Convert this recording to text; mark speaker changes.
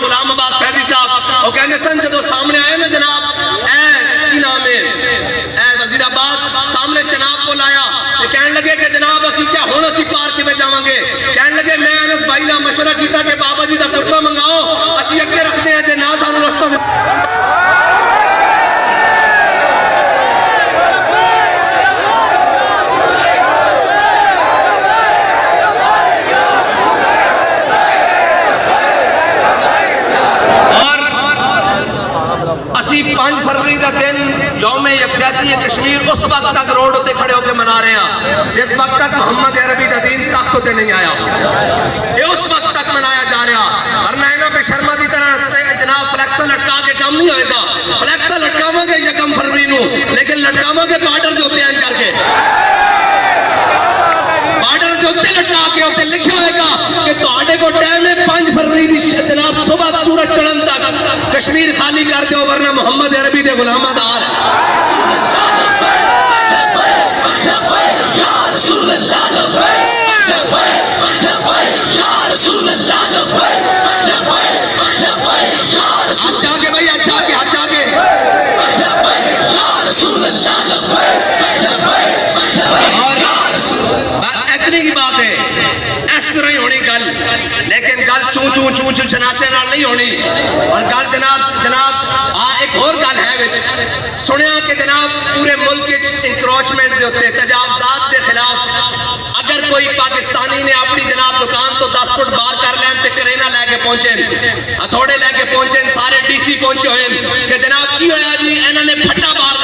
Speaker 1: गुलाम अब्बास फैजी साहब वो कहते सन जो सामने आए ना जनाब की नाम है वजीराबाद सामने जनाब को लाया कह लगे कि जनाब असी क्या हुण असी पार किवें जावांगे कह लगे मैं अनस भाई नाल मशवरा किया कि बाबा जी का कुर्ता मंगाओ असी अगे रखते हैं जे ना सानू रस्ता असी 5 फरवरी का दिन यौम यकजहती कश्मीर उस वक्त तक रोड उत्ते खड़े होकर मना रहे हैं जिस वक्त तक मोहम्मद अरबी का दीन तख्त उत्ते नहीं आया ये उस वक्त तक मनाया जा रहा वरना इन्हों पे शर्मा की तरह जनाब फ्लैक्सा लटका के काम नहीं होएगा फ्लैक्सा लटकावे 1 फरवरी को लेकिन लटकावे बॉर्डर जो बयान करके बॉर्डर जो उत्ते लटका के उत्ते लिखा होगा कि तुहाडे को टाइम है 5 फरवरी की जनाब सुबह सूरज चढ़न तक कश्मीर खाली कर दो वरना मोहम्मद अरबी के गुलामादार अच्छा के भाई अच्छा के इतनी की बात है इस तरह ही होनी गल लेकिन गल चू चू चू चू शनाचे नाल नहीं होनी और गल जनाब एक और गल है सुनिया कि जनाब पूरे मुल्क इंक्रोचमेंट के उत्ते तजावजात के खिलाफ अगर कोई पाकिस्तानी ने अपनी जनाब दुकान तो 10 फुट बाहर कर लैन तो करेना लैके पहुंचे हथौड़े लैके पहुंचे सारे DC पहुंचे हुए कि जनाब की होया जी इन्होंने फट्टा बार